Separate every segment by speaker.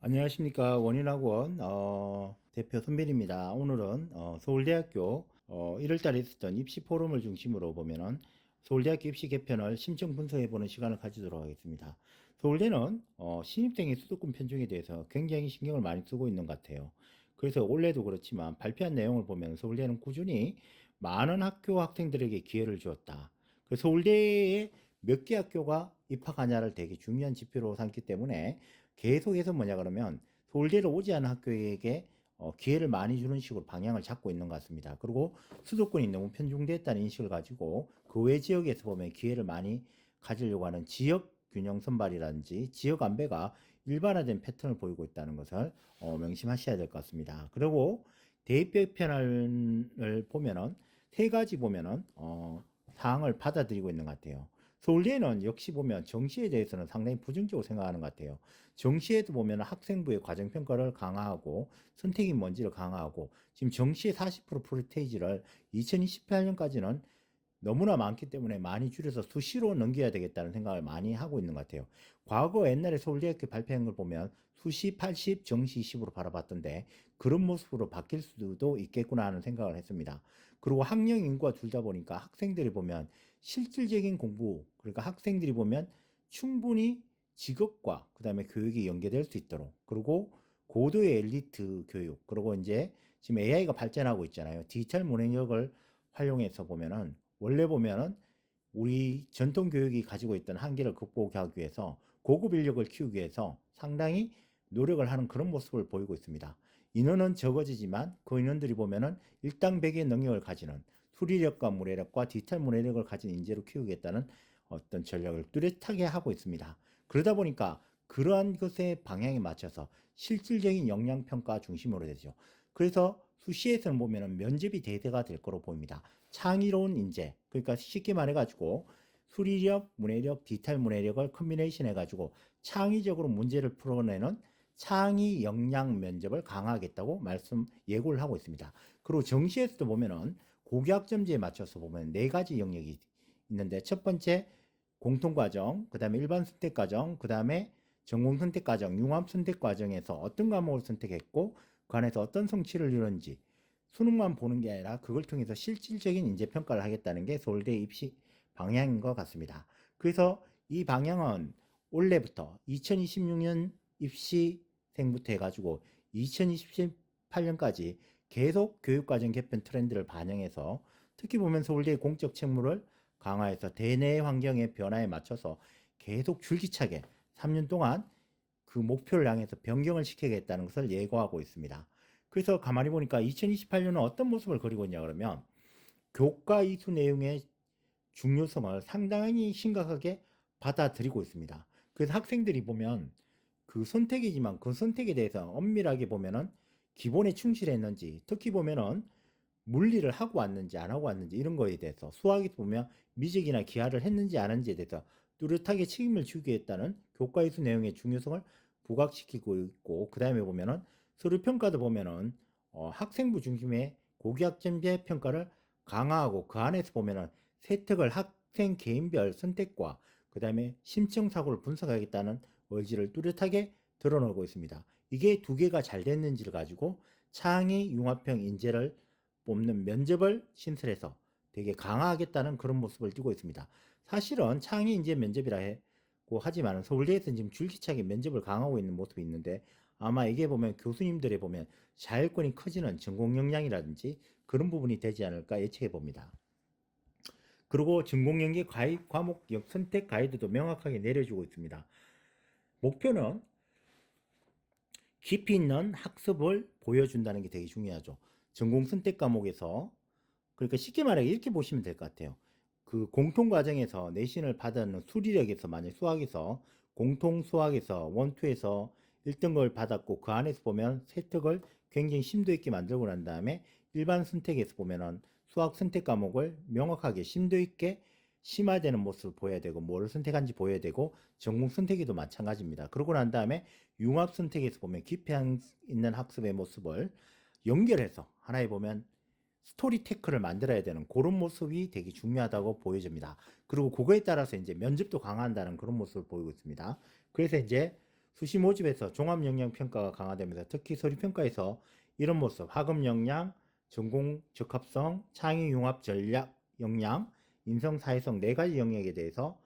Speaker 1: 안녕하십니까. 원인학원 대표 손빈입니다. 오늘은 서울대학교 1월달에 있었던 입시 포럼을 중심으로 보면은 서울대학교 입시 개편을 심층 분석해보는 시간을 가지도록 하겠습니다. 서울대는 신입생의 수도권 편중에 대해서 굉장히 신경을 많이 쓰고 있는 것 같아요. 그래서 올해도 그렇지만 발표한 내용을 보면 서울대는 꾸준히 많은 학교 학생들에게 기회를 주었다. 그래서 서울대에 몇 개 학교가 입학하냐를 되게 중요한 지표로 삼기 때문에 계속해서 뭐냐 그러면 서울대를 오지 않은 학교에게 기회를 많이 주는 식으로 방향을 잡고 있는 것 같습니다. 그리고 수도권이 너무 편중됐다는 인식을 가지고 그 외 지역에서 보면 기회를 많이 가지려고 하는 지역 균형 선발이라든지 지역 안배가 일반화된 패턴을 보이고 있다는 것을 명심하셔야 될 것 같습니다. 그리고 대입 개편을 보면은 세 가지 보면은 사항을 받아들이고 있는 것 같아요. 서울대는 역시 보면 정시에 대해서는 상당히 부정적으로 생각하는 것 같아요. 정시에도 보면 학생부의 과정평가를 강화하고 선택이 뭔지를 강화하고 지금 정시의 40% 프리테이지를 2028년까지는 너무나 많기 때문에 많이 줄여서 수시로 넘겨야 되겠다는 생각을 많이 하고 있는 것 같아요. 과거 옛날에 서울대학교 발표한 걸 보면 수시 80, 정시 20으로 바라봤던데 그런 모습으로 바뀔 수도 있겠구나 하는 생각을 했습니다. 그리고 학령 인구가 줄다 보니까 학생들이 보면 실질적인 공부, 그러니까 학생들이 보면 충분히 직업과 그다음에 교육이 연계될 수 있도록 그리고 고도의 엘리트 교육 그리고 이제 지금 AI가 발전하고 있잖아요. 디지털 문해력을 활용해서 보면은 원래 보면은 우리 전통 교육이 가지고 있던 한계를 극복하기 위해서 고급 인력을 키우기 위해서 상당히 노력을 하는 그런 모습을 보이고 있습니다. 인원은 적어지지만 그 인원들이 보면은 일당백의 능력을 가지는 수리력과 문해력과 디지털 문해력을 가진 인재로 키우겠다는 어떤 전략을 뚜렷하게 하고 있습니다. 그러다 보니까 그러한 것에 방향에 맞춰서 실질적인 역량평가 중심으로 되죠. 그래서 수시에서는 보면은 면접이 대세가 될 거로 보입니다. 창의로운 인재, 그러니까 쉽게 말해가지고 수리력, 문해력, 디지털 문해력을 컨비네이션 해가지고 창의적으로 문제를 풀어내는 창의 역량 면접을 강화하겠다고 예고를 하고 있습니다. 그리고 정시에서도 보면은 고교학점제에 맞춰서 보면 네 가지 영역이 있는데 첫 번째 공통과정, 그 다음에 일반 선택과정, 그 다음에 전공선택과정, 융합선택과정에서 어떤 과목을 선택했고 그 안에서 어떤 성취를 이루는지 수능만 보는 게 아니라 그걸 통해서 실질적인 인재평가를 하겠다는 게 서울대 입시 방향인 것 같습니다. 그래서 이 방향은 올해부터 2026년 입시생부터 해가지고 2028년까지 계속 교육과정 개편 트렌드를 반영해서 특히 보면 서울대의 공적 책무를 강화해서 대내 환경의 변화에 맞춰서 계속 줄기차게 3년 동안 그 목표를 향해서 변경을 시키겠다는 것을 예고하고 있습니다. 그래서 가만히 보니까 2028년은 어떤 모습을 그리고 있냐 그러면 교과 이수 내용의 중요성을 상당히 심각하게 받아들이고 있습니다. 그래서 학생들이 보면 그 선택이지만 그 선택에 대해서 엄밀하게 보면은 기본에 충실했는지 특히 보면은 물리를 하고 왔는지 안 하고 왔는지 이런 거에 대해서 수학에서 보면 미적이나 기하를 했는지 안 했는지에 대해서 뚜렷하게 책임을 지겠다는 교과 이수 내용의 중요성을 부각시키고 있고 그 다음에 보면은 서류 평가도 보면은 학생부 중심의 고교학점제 평가를 강화하고 그 안에서 보면은 세특을 학생 개인별 선택과 그 다음에 심층 사고를 분석하겠다는 의지를 뚜렷하게 드러내고 있습니다. 이게 두 개가 잘 됐는지를 가지고 창의 융합형 인재를 뽑는 면접을 신설해서 되게 강화하겠다는 그런 모습을 띠고 있습니다. 사실은 창의 인재 면접이라 고 하지만 서울대에서는 지금 줄기차게 면접을 강화하고 있는 모습이 있는데 아마 이게 보면 교수님들의 보면 자율권이 커지는 전공 역량이라든지 그런 부분이 되지 않을까 예측해 봅니다. 그리고 전공 연계 과목 선택 가이드도 명확하게 내려주고 있습니다. 목표는 깊이 있는 학습을 보여준다는 게 되게 중요하죠. 전공 선택 과목에서 그러니까 쉽게 말해 이렇게 보시면 될 것 같아요. 그 공통 과정에서 내신을 받았는 수리력에서 만약 수학에서 공통 수학에서 원투에서 1등급을 받았고 그 안에서 보면 세특을 굉장히 심도 있게 만들고 난 다음에 일반 선택에서 보면은 수학 선택 과목을 명확하게 심도 있게 심화되는 모습을 보여야 되고 뭐를 선택한지 보여야 되고 전공 선택에도 마찬가지입니다. 그러고 난 다음에 융합 선택에서 보면 깊이 있는 학습의 모습을 연결해서 하나에 보면 스토리 테크를 만들어야 되는 그런 모습이 되게 중요하다고 보여집니다. 그리고 그거에 따라서 이제 면접도 강화한다는 그런 모습을 보이고 있습니다. 그래서 이제 수시 모집에서 종합 역량 평가가 강화되면서 특히 서류 평가에서 이런 모습 학업 역량, 전공 적합성, 창의 융합 전략 역량, 인성 사회성 네 가지 영역에 대해서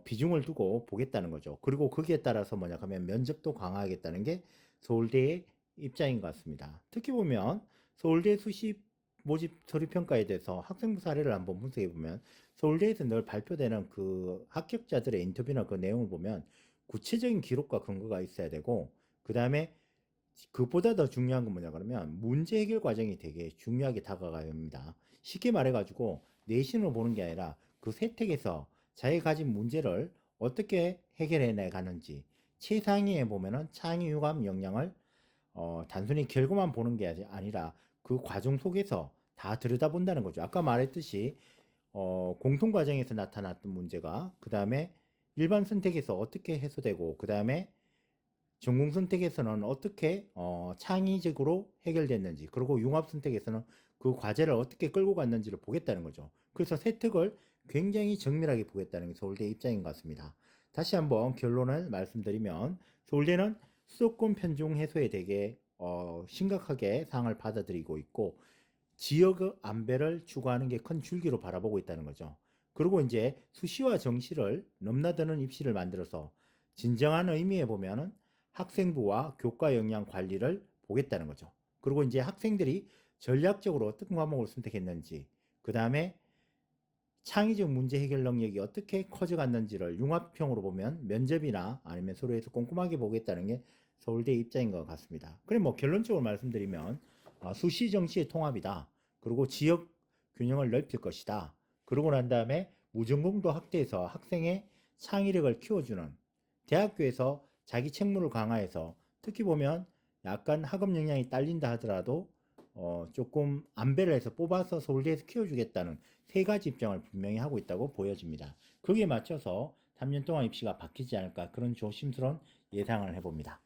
Speaker 1: 비중을 두고 보겠다는 거죠. 그리고 거기에 따라서 뭐냐 하면 면접도 강화하겠다는 게 서울대의 입장인 것 같습니다. 특히 보면 서울대 수시 모집 서류 평가에 대해서 학생부 사례를 한번 분석해 보면 서울대에서 늘 발표되는 그 합격자들의 인터뷰나 그 내용을 보면 구체적인 기록과 근거가 있어야 되고, 그 다음에 그보다 더 중요한 건 뭐냐 그러면 문제 해결 과정이 되게 중요하게 다가가야 합니다. 쉽게 말해가지고 내신으로 보는 게 아니라 그 세택에서 자기가 가진 문제를 어떻게 해결해 나가는지, 최상위에 보면은 창의 유감 역량을 단순히 결과만 보는 게 아니라 그 과정 속에서 다 들여다본다는 거죠. 아까 말했듯이 공통 과정에서 나타났던 문제가 그 다음에 일반 선택에서 어떻게 해소되고, 그 다음에 전공 선택에서는 어떻게 창의적으로 해결됐는지, 그리고 융합 선택에서는 그 과제를 어떻게 끌고 갔는지를 보겠다는 거죠. 그래서 세특을 굉장히 정밀하게 보겠다는 게 서울대 입장인 것 같습니다. 다시 한번 결론을 말씀드리면 서울대는 수도권 편중 해소에 되게 심각하게 상황을 받아들이고 있고, 지역 안배를 추구하는 게 큰 줄기로 바라보고 있다는 거죠. 그리고 이제 수시와 정시를 넘나드는 입시를 만들어서 진정한 의미에 보면은 학생부와 교과 역량 관리를 보겠다는 거죠. 그리고 이제 학생들이 전략적으로 어떤 과목을 선택했는지, 그 다음에 창의적 문제 해결 능력이 어떻게 커져갔는지를 융합형으로 보면 면접이나 아니면 서류에서 꼼꼼하게 보겠다는 게 서울대 입장인 것 같습니다. 그럼 뭐 결론적으로 말씀드리면 수시 정시의 통합이다. 그리고 지역 균형을 넓힐 것이다. 그러고 난 다음에 무전공도 확대해서 학생의 창의력을 키워주는, 대학교에서 자기 책무를 강화해서 특히 보면 약간 학업 역량이 딸린다 하더라도 조금 안배를 해서 뽑아서 서울대에서 키워주겠다는 세 가지 입장을 분명히 하고 있다고 보여집니다. 거기에 맞춰서 3년 동안 입시가 바뀌지 않을까, 그런 조심스러운 예상을 해봅니다.